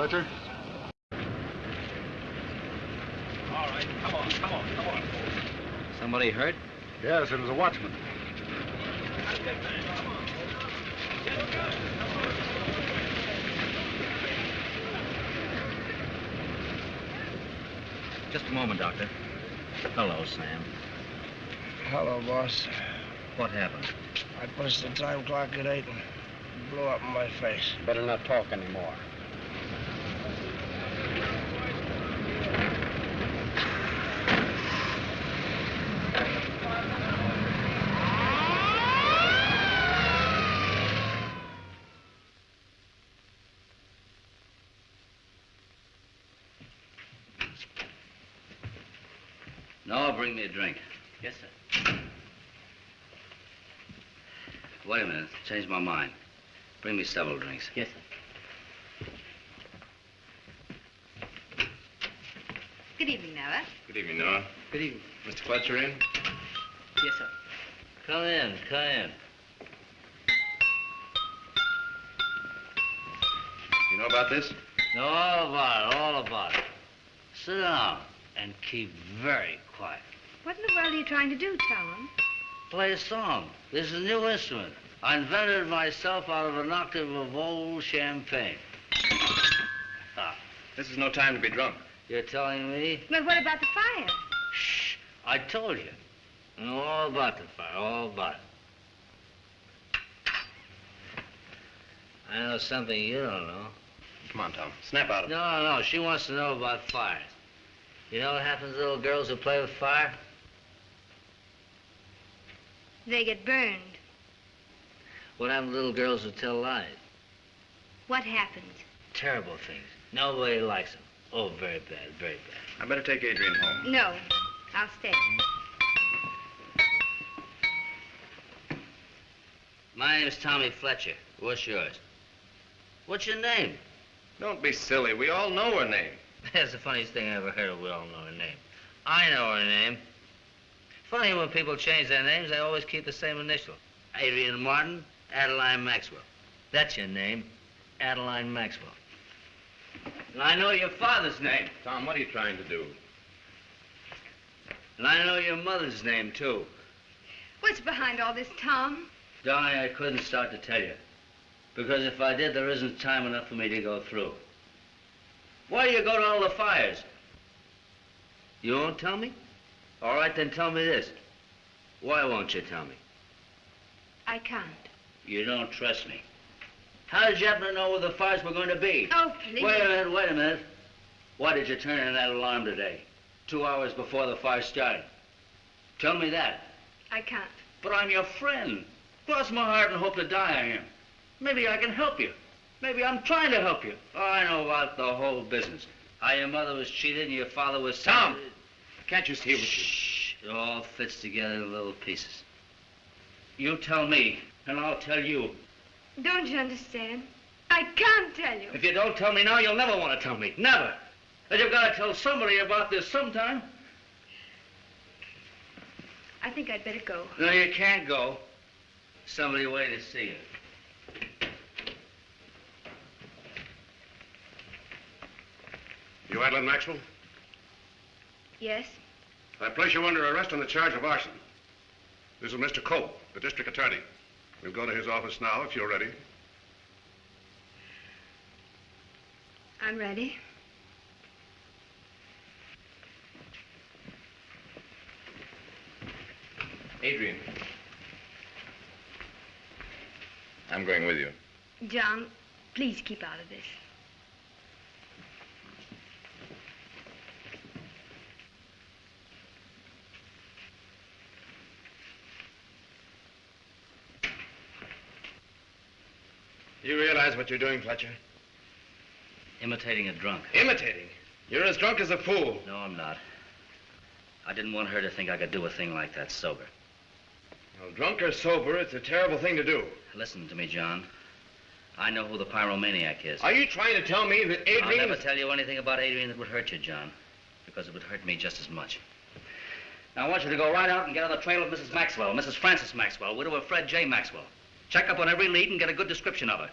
Fletcher. All right, come on. Somebody hurt? Yes, it was a watchman. Just a moment, Doctor. Hello, Sam. Hello, boss. What happened? I punched the time clock at 8 and blew up in my face. Better not talk anymore. No, bring me a drink. Yes, sir. Wait a minute. Changed my mind. Bring me several drinks. Yes, sir. Good evening, Noah. Good evening, Noah. Good evening. Mr. Fletcher in? Yes, sir. Come in. You know about this? Know all about it. Sit down and keep very quiet. What in the world are you trying to do, Tom? Play a song. This is a new instrument. I invented it myself out of an octave of old champagne. This is no time to be drunk. You're telling me? But what about the fire? Shh. I told you. I know all about the fire, all about it. I know something you don't know. Come on, Tom. Snap out of it. No. She wants to know about fires. You know what happens to little girls who play with fire? They get burned. What happens to little girls who tell lies? What happens? Terrible things. Nobody likes them. Oh, very bad, very bad. I better take Adrienne home. No, I'll stay. My name's Tommy Fletcher. What's yours? What's your name? Don't be silly. We all know her name. That's the funniest thing I ever heard of. We all know her name. I know her name. Funny when people change their names, they always keep the same initial. Adrienne Martin, Adeline Maxwell. That's your name, Adeline Maxwell. And I know your father's name. Tom, what are you trying to do? And I know your mother's name, too. What's behind all this, Tom? Darling, I couldn't start to tell you. Because if I did, there isn't time enough for me to go through. Why do you go to all the fires? You won't tell me? All right, then tell me this. Why won't you tell me? I can't. You don't trust me. How did you happen to know where the fires were going to be? Oh, please. Wait a minute. Why did you turn in that alarm today? 2 hours before the fire started. Tell me that. I can't. But I'm your friend. Cross my heart and hope to die I am. Maybe I can help you. Maybe I'm trying to help you. Oh, I know about the whole business. How your mother was cheated and your father was... Tom! Can't you see what you... Shh. It all fits together in little pieces. You tell me, and I'll tell you. Don't you understand? I can't tell you. If you don't tell me now, you'll never want to tell me. Never. But you've got to tell somebody about this sometime. I think I'd better go. No, you can't go. Somebody waiting to see you. You Adeline Maxwell? Yes? I place you under arrest on the charge of arson. This is Mr. Cole, the district attorney. We'll go to his office now if you're ready. I'm ready. Adrienne. I'm going with you. John, please keep out of this. You realize what you're doing, Fletcher? Imitating a drunk. Imitating? You're as drunk as a fool. No, I'm not. I didn't want her to think I could do a thing like that sober. Well, drunk or sober, it's a terrible thing to do. Listen to me, John. I know who the pyromaniac is. Are you trying to tell me that Adrienne... I'll never tell you anything about Adrienne that would hurt you, John. Because it would hurt me just as much. Now, I want you to go right out and get on the trail of Mrs. Maxwell, Mrs. Frances Maxwell, widow of Fred J. Maxwell. Check up on every lead and get a good description of her.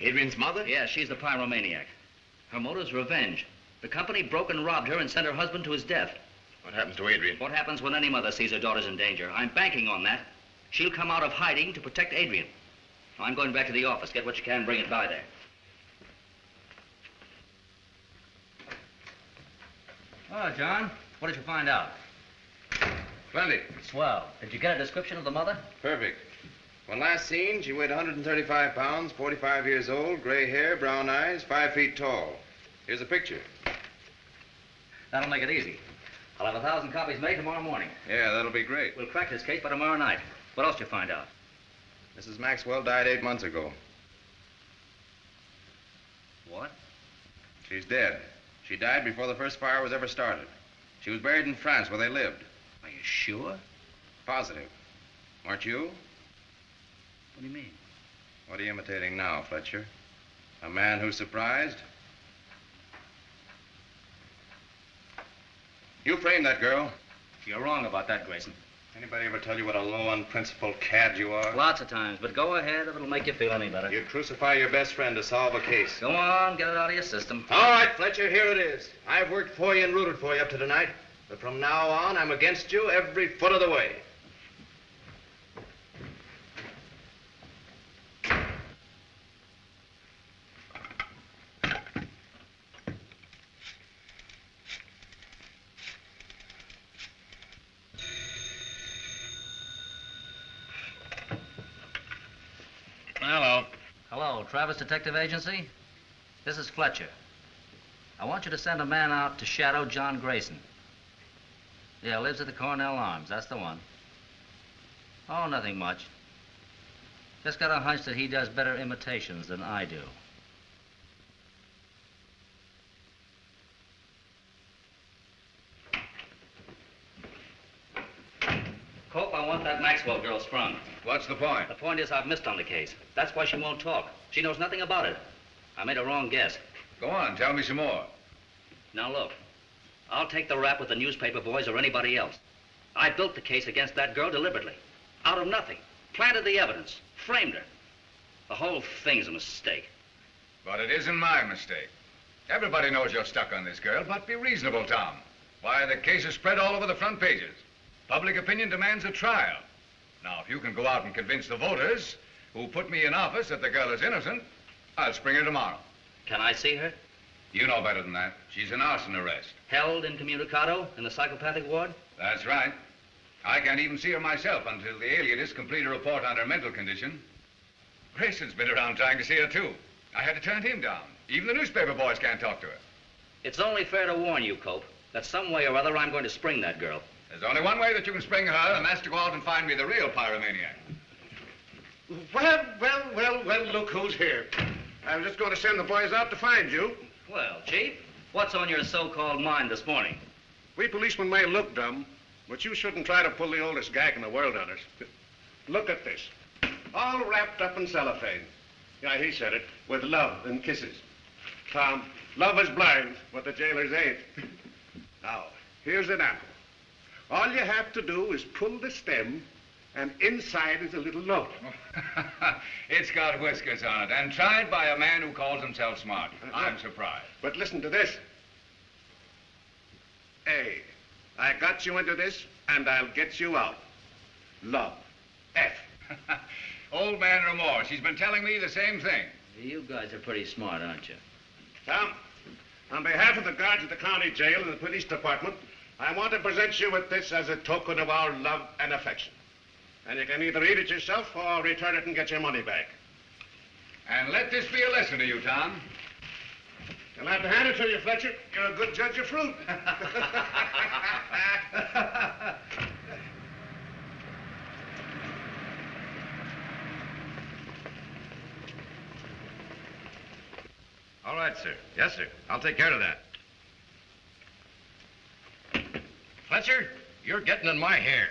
Adrienne's mother? Yeah, she's the pyromaniac. Her motive's revenge. The company broke and robbed her and sent her husband to his death. What happens to Adrienne? What happens when any mother sees her daughter's in danger? I'm banking on that. She'll come out of hiding to protect Adrienne. Now, I'm going back to the office. Get what you can, bring it by there. Oh, John, what did you find out? Plenty. Swell. Did you get a description of the mother? Perfect. When last seen, she weighed 135 pounds, 45 years old, gray hair, brown eyes, 5 feet tall. Here's a picture. That'll make it easy. I'll have 1,000 copies made tomorrow morning. Yeah, that'll be great. We'll crack this case by tomorrow night. What else did you find out? Mrs. Maxwell died 8 months ago. What? She's dead. She died before the first fire was ever started. She was buried in France where they lived. Are you sure? Positive. Aren't you? What do you mean? What are you imitating now, Fletcher? A man who's surprised? You framed that girl. You're wrong about that, Grayson. Anybody ever tell you what a low, unprincipled cad you are? Lots of times, but go ahead if it'll make you feel any better. You'd crucify your best friend to solve a case. Go on, get it out of your system. All right, Fletcher, here it is. I've worked for you and rooted for you up to tonight, but from now on, I'm against you every foot of the way. Hello. Hello, Travis Detective Agency. This is Fletcher. I want you to send a man out to shadow John Grayson. Yeah, lives at the Cornell Arms. That's the one. Oh, nothing much. Just got a hunch that he does better imitations than I do. Cope, I want that Maxwell girl sprung. What's the point? The point is I've missed on the case. That's why she won't talk. She knows nothing about it. I made a wrong guess. Go on, tell me some more. Now look, I'll take the rap with the newspaper boys or anybody else. I built the case against that girl deliberately. Out of nothing. Planted the evidence. Framed her. The whole thing's a mistake. But it isn't my mistake. Everybody knows you're stuck on this girl, but be reasonable, Tom. Why, the case is spread all over the front pages. Public opinion demands a trial. Now, if you can go out and convince the voters who put me in office that the girl is innocent, I'll spring her tomorrow. Can I see her? You know better than that. She's an arson arrest. Held incommunicado in the psychopathic ward? That's right. I can't even see her myself until the alienist complete a report on her mental condition. Grayson's been around trying to see her, too. I had to turn him down. Even the newspaper boys can't talk to her. It's only fair to warn you, Cope, that some way or other I'm going to spring that girl. There's only one way that you can spring her, and that's to go out and find me the real pyromaniac. Well, look who's here. I was just going to send the boys out to find you. Well, Chief, what's on your so-called mind this morning? We policemen may look dumb, but you shouldn't try to pull the oldest gag in the world on us. Look at this. All wrapped up in cellophane. Yeah, he said it, with love and kisses. Tom, love is blind, but the jailers ain't. Now, here's an apple. All you have to do is pull the stem, and inside is a little note. It's got whiskers on it, and tried by a man who calls himself smart. I'm surprised. But listen to this. A, I got you into this, and I'll get you out. Love. F. Old man remorse. He's been telling me the same thing. You guys are pretty smart, aren't you? Tom, on behalf of the guards at the county jail and the police department, I want to present you with this as a token of our love and affection. And you can either eat it yourself or return it and get your money back. And let this be a lesson to you, Tom. I'll have to hand it to you, Fletcher. You're a good judge of fruit. All right, sir. Yes, sir. I'll take care of that. Fletcher, you're getting in my hair.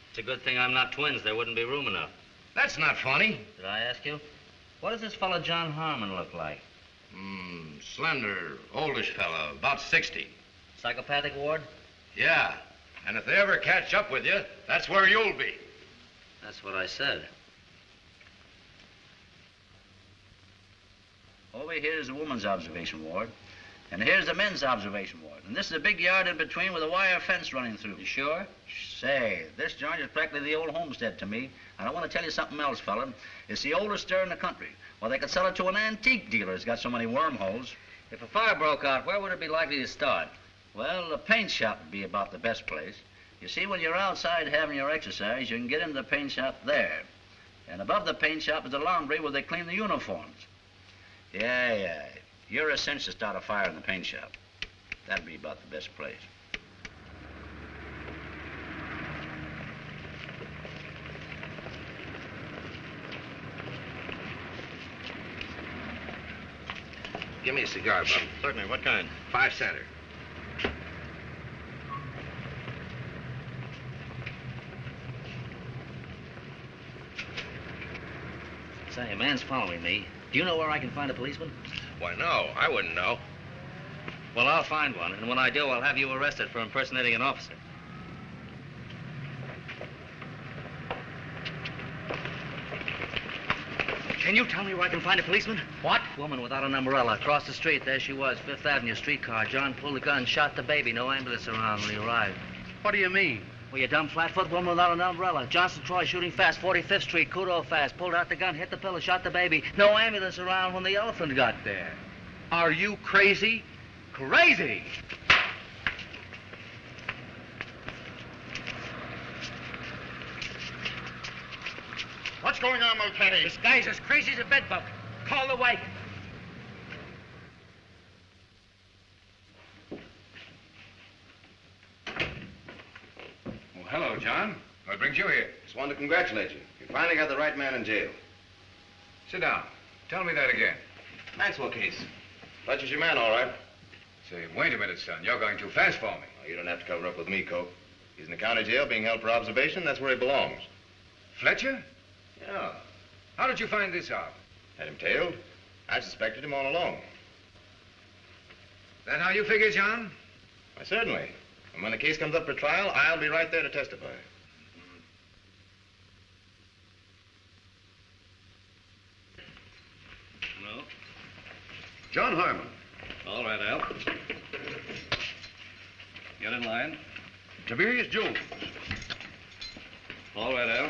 It's a good thing I'm not twins. There wouldn't be room enough. That's not funny. Did I ask you? What does this fellow John Harmon look like? Slender, oldish fella, about 60. Psychopathic ward? Yeah. And if they ever catch up with you, that's where you'll be. That's what I said. Over here is the woman's observation ward. And here's the men's observation ward. And this is a big yard in between with a wire fence running through. You sure? Say, this joint is practically the old homestead to me. And I want to tell you something else, fella. It's the oldest stir in the country. Well, they could sell it to an antique dealer who's got so many wormholes. If a fire broke out, where would it be likely to start? Well, the paint shop would be about the best place. You see, when you're outside having your exercise, you can get into the paint shop there. And above the paint shop is the laundry where they clean the uniforms. Yeah. You're a cinch to start a fire in the paint shop. That'd be about the best place. Give me a cigar, Bub. Certainly. What kind? 5 center. Say, a man's following me. Do you know where I can find a policeman? Why, no, I wouldn't know. Well, I'll find one, and when I do, I'll have you arrested for impersonating an officer. Can you tell me where I can find a policeman? What? Woman without an umbrella. Across the street, there she was, 5th Avenue streetcar. John pulled the gun, shot the baby. No ambulance around when he arrived. What do you mean? Well, you dumb flatfoot woman without an umbrella. Johnson Troy shooting fast, 45th Street, Kudo fast. Pulled out the gun, hit the pillow, shot the baby. No ambulance around when the elephant got there. Are you crazy? Crazy! What's going on, Mulcahy? This guy's as crazy as a bedbug. Call the wagon. Well, hello, John. What brings you here? Just wanted to congratulate you. You finally got the right man in jail. Sit down. Tell me that again. Maxwell case. Fletcher's your man, all right. Say, wait a minute, son. You're going too fast for me. Oh, you don't have to cover up with me, Cope. He's in the county jail being held for observation. That's where he belongs. Fletcher? Yeah. How did you find this out? Had him tailed. I suspected him all along. That how you figure, John? Why, certainly. And when the case comes up for trial, I'll be right there to testify. No. John Harmon. All right, Al. Get in line. Tiberius Jones. All right, Al.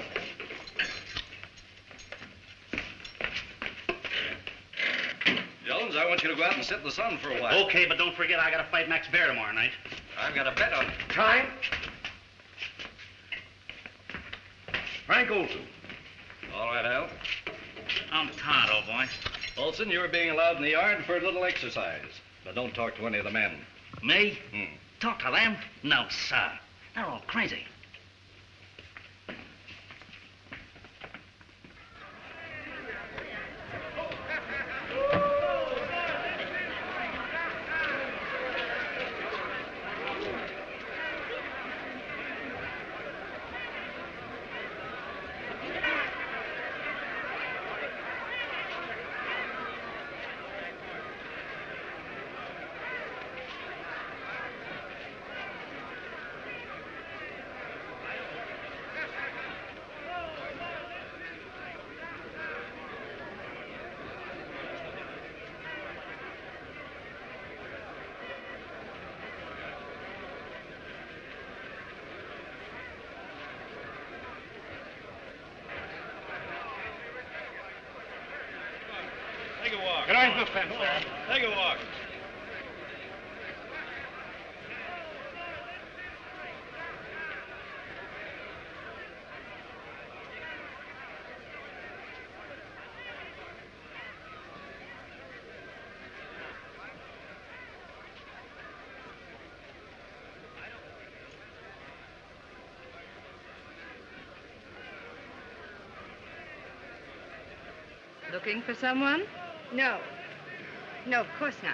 Jones, I want you to go out and sit in the sun for a while. Okay, but don't forget I gotta fight Max Bear tomorrow night. I've got a bet on it. Time? Frank Olson. All right, Al. I'm tired, old boy. Olson, you're being allowed in the yard for a little exercise. But don't talk to any of the men. Me? Talk to them? No, sir. They're all crazy. Take a walk. Get on the fence, man. Take a walk. Looking for someone? No. No, of course not.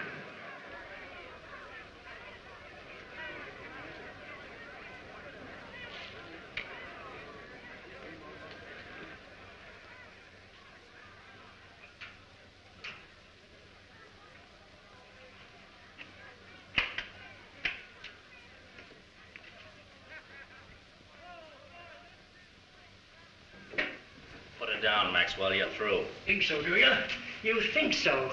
Put it down, Maxwell. You're through. Think so, do you? You think so?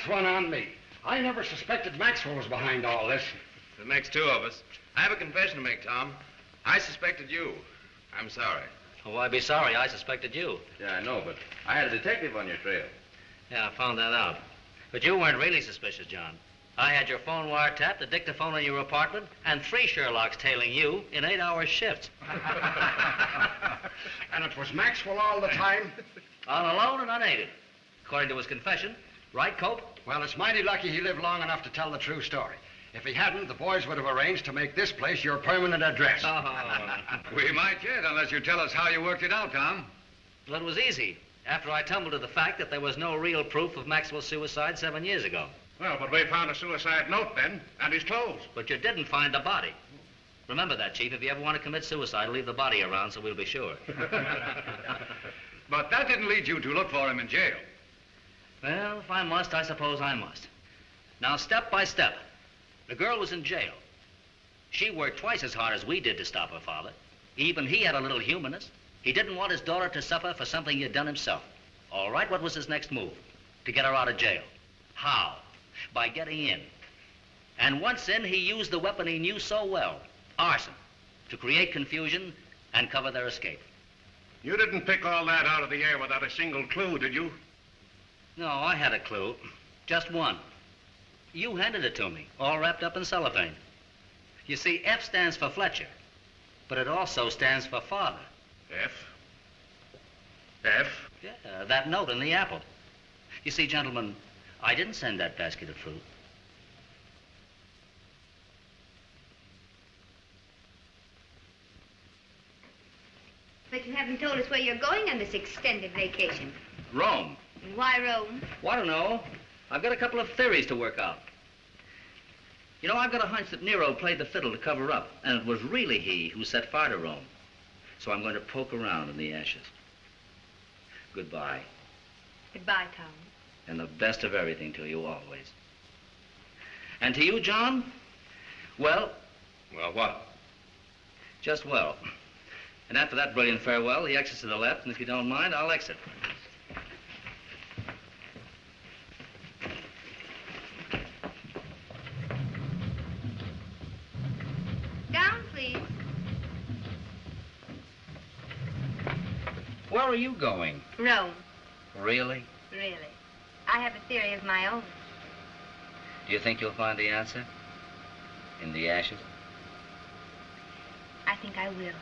That's one on me. I never suspected Maxwell was behind all this. It makes two of us. I have a confession to make, Tom. I suspected you. I'm sorry. Oh, why be sorry? I suspected you. Yeah, I know, but I had a detective on your trail. Yeah, I found that out. But you weren't really suspicious, John. I had your phone wiretapped, a dictaphone in your apartment, and 3 Sherlocks tailing you in 8-hour shifts. And it was Maxwell all the time? On alone and unaided. According to his confession. Right, Cope? Well, it's mighty lucky he lived long enough to tell the true story. If he hadn't, the boys would have arranged to make this place your permanent address. We might yet, unless you tell us how you worked it out, Tom. Well, it was easy. After I tumbled to the fact that there was no real proof of Maxwell's suicide 7 years ago. Well, but we found a suicide note then, and his clothes. But you didn't find the body. Remember that, Chief. If you ever want to commit suicide, leave the body around so we'll be sure. But that didn't lead you to look for him in jail. Well, if I must, I suppose I must. Now, step by step. The girl was in jail. She worked twice as hard as we did to stop her father. Even he had a little humanness. He didn't want his daughter to suffer for something he had done himself. All right, what was his next move? To get her out of jail. How? By getting in. And once in, he used the weapon he knew so well, arson, to create confusion and cover their escape. You didn't pick all that out of the air without a single clue, did you? No, I had a clue. Just one. You handed it to me, all wrapped up in cellophane. You see, F stands for Fletcher, but it also stands for father. F? F? Yeah, that note in the apple. You see, gentlemen, I didn't send that basket of fruit. But you haven't told us where you're going on this extended vacation. Rome. And why Rome? Well, I don't know. I've got a couple of theories to work out. You know, I've got a hunch that Nero played the fiddle to cover up, and it was really he who set fire to Rome. So I'm going to poke around in the ashes. Goodbye. Goodbye, Tom. And the best of everything to you always. And to you, John, well... Well, what? Just well. And after that brilliant farewell, the exit's to the left, and if you don't mind, I'll exit. Down, please. Where are you going? Rome. Really? Really. I have a theory of my own. Do you think you'll find the answer? In the ashes? I think I will.